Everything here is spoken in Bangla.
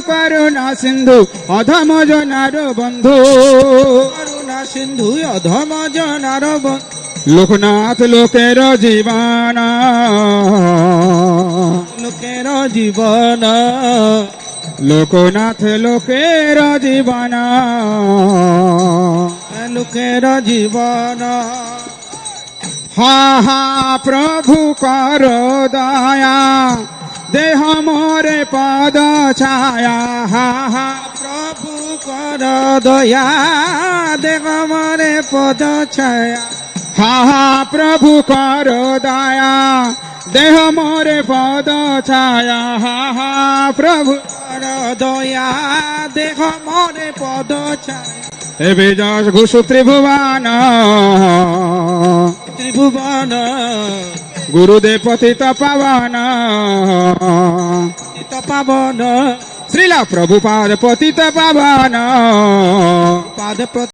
করুণা সিন্ধু অধম জনার বন্ধু, করুণা সিন্ধু অধম জনার বন্ধু। লোকনাথ লোকের জীবন, লোকের জীবন, লোকনাথ লোকের জীবন, লোকের জীবন। হা হা প্রভু কর দয়া, দেহ মোরে পদ ছায়া, হা হা প্রভু কর দয়া, দেহ মরে পদ ছায়া। হা হা প্রভু কর দয়া, দেহ মোরে পদ ছায়া, হা হা প্রভু কর দয়া, দেহ মরে পদ ছায়া। হে বিজয় ঘুষু ত্রিভুবন, ত্রিভুবন গুরুদেব পতিত পাবন, পতিত পাবন, শ্রীলা প্রভুপাদ পতিত পাবন, পাদ